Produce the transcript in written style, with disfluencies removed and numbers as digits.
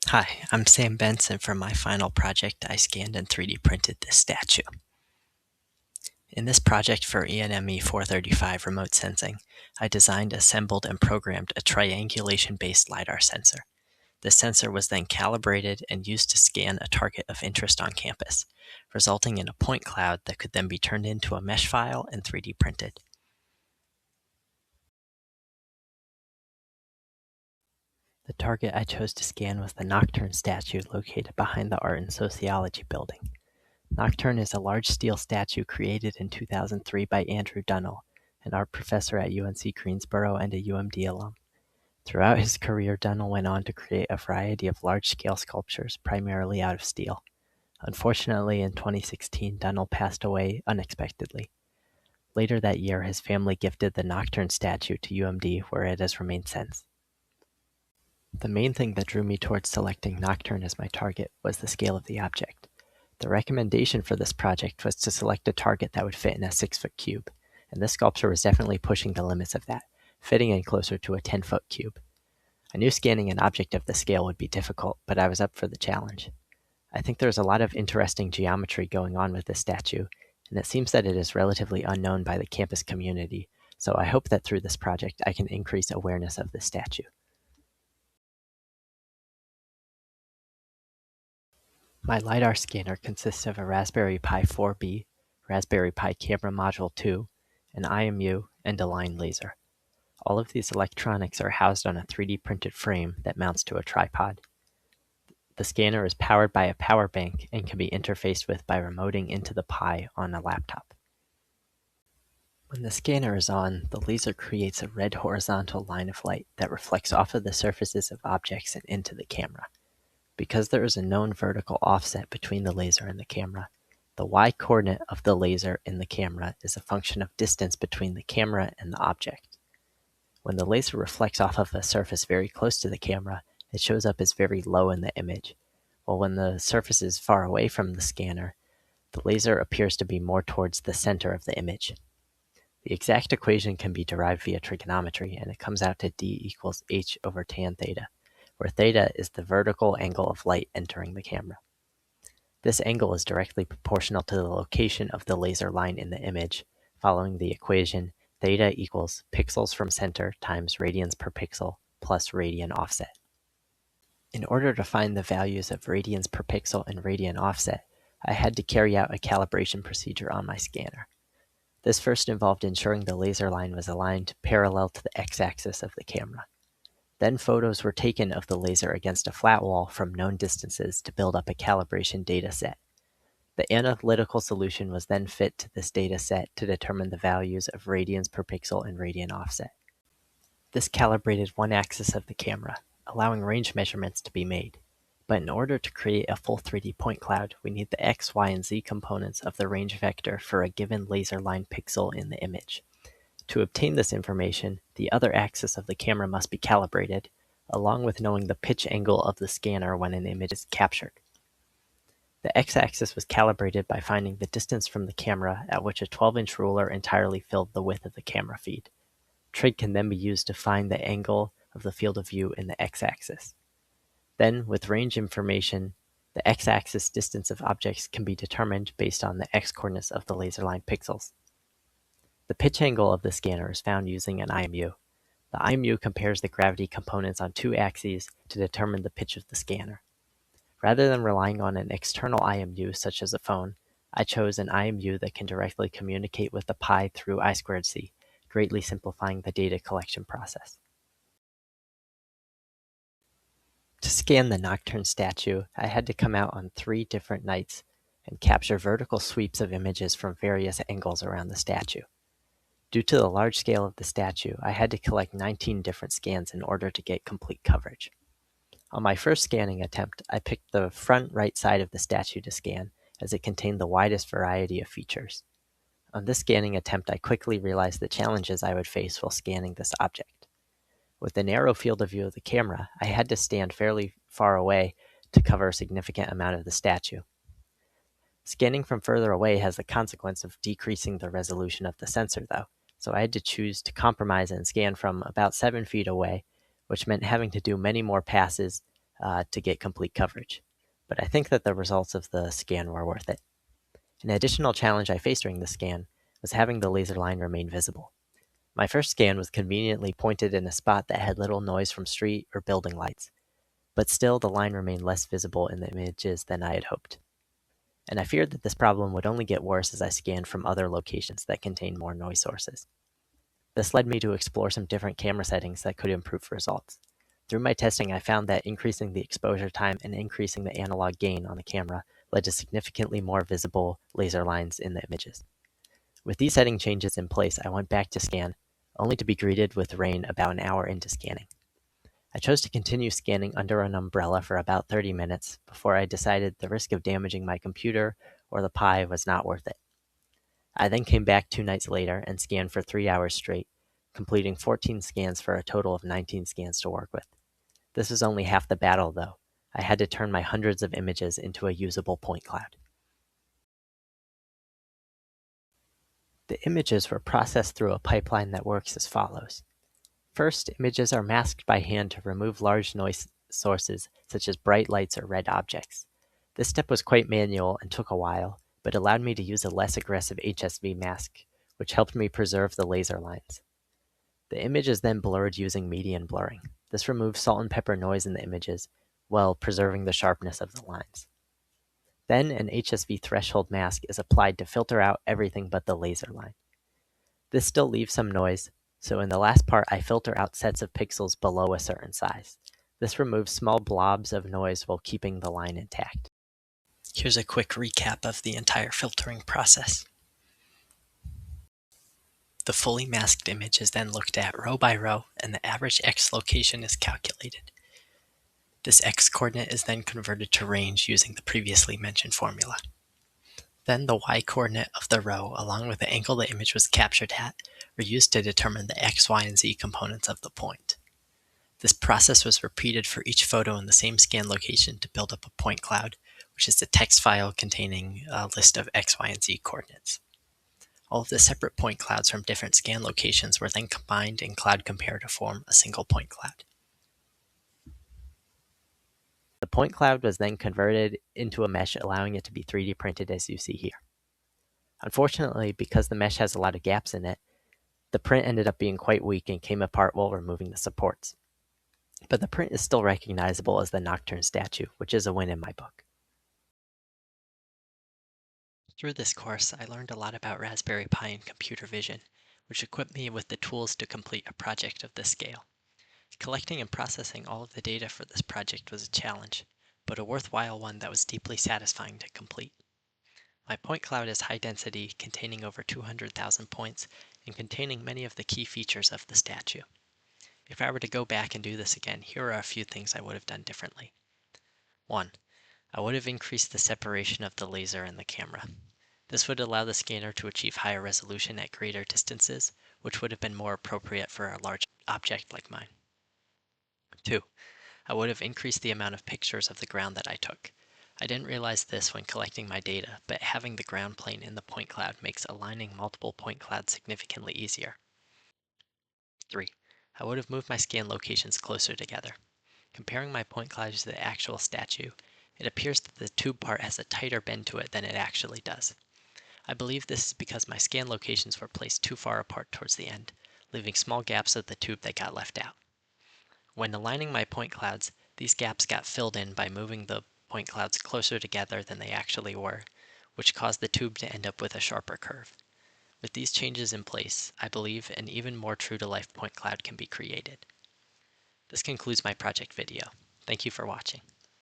Hi, I'm Sam Benson. For my final project, I scanned and 3D printed this statue. In this project for ENME 435 remote sensing, I designed, assembled, and programmed a triangulation-based LiDAR sensor. This sensor was then calibrated and used to scan a target of interest on campus, resulting in a point cloud that could then be turned into a mesh file and 3D printed. The target I chose to scan was the Nocturne statue located behind the Art and Sociology building. Nocturne is a large steel statue created in 2003 by Andrew Dunnell, an art professor at UNC Greensboro and a UMD alum. Throughout his career, Dunnell went on to create a variety of large-scale sculptures, primarily out of steel. Unfortunately, in 2016, Dunnell passed away unexpectedly. Later that year, his family gifted the Nocturne statue to UMD, where it has remained since. The main thing that drew me towards selecting Nocturne as my target was the scale of the object. The recommendation for this project was to select a target that would fit in a 6-foot cube, and this sculpture was definitely pushing the limits of that, fitting in closer to a 10-foot cube. I knew scanning an object of this scale would be difficult, but I was up for the challenge. I think there's a lot of interesting geometry going on with this statue, and it seems that it is relatively unknown by the campus community, so I hope that through this project I can increase awareness of this statue. My LiDAR scanner consists of a Raspberry Pi 4B, Raspberry Pi Camera Module 2, an IMU, and a line laser. All of these electronics are housed on a 3D printed frame that mounts to a tripod. The scanner is powered by a power bank and can be interfaced with by remoting into the Pi on a laptop. When the scanner is on, the laser creates a red horizontal line of light that reflects off of the surfaces of objects and into the camera. Because there is a known vertical offset between the laser and the camera, the y-coordinate of the laser in the camera is a function of distance between the camera and the object. When the laser reflects off of a surface very close to the camera, it shows up as very low in the image, while when the surface is far away from the scanner, the laser appears to be more towards the center of the image. The exact equation can be derived via trigonometry, and it comes out to d equals h over tan theta, where theta is the vertical angle of light entering the camera. This angle is directly proportional to the location of the laser line in the image, following the equation theta equals pixels from center times radians per pixel plus radian offset. In order to find the values of radians per pixel and radian offset, I had to carry out a calibration procedure on my scanner. This first involved ensuring the laser line was aligned parallel to the x-axis of the camera. Then photos were taken of the laser against a flat wall from known distances to build up a calibration data set. The analytical solution was then fit to this data set to determine the values of radians per pixel and radian offset. This calibrated one axis of the camera, allowing range measurements to be made. But in order to create a full 3D point cloud, we need the x, y, and z components of the range vector for a given laser line pixel in the image. To obtain this information, the other axis of the camera must be calibrated, along with knowing the pitch angle of the scanner when an image is captured. The x-axis was calibrated by finding the distance from the camera at which a 12-inch ruler entirely filled the width of the camera feed. Trig can then be used to find the angle of the field of view in the x-axis. Then, with range information, the x-axis distance of objects can be determined based on the x-coordinates of the laser line pixels. The pitch angle of the scanner is found using an IMU. The IMU compares the gravity components on two axes to determine the pitch of the scanner. Rather than relying on an external IMU such as a phone, I chose an IMU that can directly communicate with the Pi through I2C, greatly simplifying the data collection process. To scan the Nocturne statue, I had to come out on 3 different nights and capture vertical sweeps of images from various angles around the statue. Due to the large scale of the statue, I had to collect 19 different scans in order to get complete coverage. On my first scanning attempt, I picked the front right side of the statue to scan, as it contained the widest variety of features. On this scanning attempt, I quickly realized the challenges I would face while scanning this object. With the narrow field of view of the camera, I had to stand fairly far away to cover a significant amount of the statue. Scanning from further away has the consequence of decreasing the resolution of the sensor, though, so I had to choose to compromise and scan from about 7 feet away, which meant having to do many more passes to get complete coverage. But I think that the results of the scan were worth it. An additional challenge I faced during the scan was having the laser line remain visible. My first scan was conveniently pointed in a spot that had little noise from street or building lights, but still the line remained less visible in the images than I had hoped. And I feared that this problem would only get worse as I scanned from other locations that contained more noise sources. This led me to explore some different camera settings that could improve results. Through my testing, I found that increasing the exposure time and increasing the analog gain on the camera led to significantly more visible laser lines in the images. With these setting changes in place, I went back to scan, only to be greeted with rain about an hour into scanning. I chose to continue scanning under an umbrella for about 30 minutes before I decided the risk of damaging my computer or the Pi was not worth it. I then came back 2 nights later and scanned for 3 hours straight, completing 14 scans for a total of 19 scans to work with. This was only half the battle, though. I had to turn my hundreds of images into a usable point cloud. The images were processed through a pipeline that works as follows. First, images are masked by hand to remove large noise sources such as bright lights or red objects. This step was quite manual and took a while, but allowed me to use a less aggressive HSV mask, which helped me preserve the laser lines. The image is then blurred using median blurring. This removes salt and pepper noise in the images, while preserving the sharpness of the lines. Then an HSV threshold mask is applied to filter out everything but the laser line. This still leaves some noise, so in the last part I filter out sets of pixels below a certain size. This removes small blobs of noise while keeping the line intact. Here's a quick recap of the entire filtering process. The fully masked image is then looked at row by row, and the average X location is calculated. This X coordinate is then converted to range using the previously mentioned formula. Then the Y coordinate of the row, along with the angle the image was captured at, are used to determine the X, Y, and Z components of the point. This process was repeated for each photo in the same scan location to build up a point cloud, which is a text file containing a list of X, Y, and Z coordinates. All of the separate point clouds from different scan locations were then combined in Cloud Compare to form a single point cloud. The point cloud was then converted into a mesh, allowing it to be 3D printed as you see here. Unfortunately, because the mesh has a lot of gaps in it, the print ended up being quite weak and came apart while removing the supports. But the print is still recognizable as the Nocturne statue, which is a win in my book. Through this course, I learned a lot about Raspberry Pi and computer vision, which equipped me with the tools to complete a project of this scale. Collecting and processing all of the data for this project was a challenge, but a worthwhile one that was deeply satisfying to complete. My point cloud is high density, containing over 200,000 points, and containing many of the key features of the statue. If I were to go back and do this again, here are a few things I would have done differently. 1. I would have increased the separation of the laser and the camera. This would allow the scanner to achieve higher resolution at greater distances, which would have been more appropriate for a large object like mine. 2. I would have increased the amount of pictures of the ground that I took. I didn't realize this when collecting my data, but having the ground plane in the point cloud makes aligning multiple point clouds significantly easier. 3. I would have moved my scan locations closer together. Comparing my point cloud to the actual statue, it appears that the tube part has a tighter bend to it than it actually does. I believe this is because my scan locations were placed too far apart towards the end, leaving small gaps of the tube that got left out. When aligning my point clouds, these gaps got filled in by moving the point clouds closer together than they actually were, which caused the tube to end up with a sharper curve. With these changes in place, I believe an even more true-to-life point cloud can be created. This concludes my project video. Thank you for watching.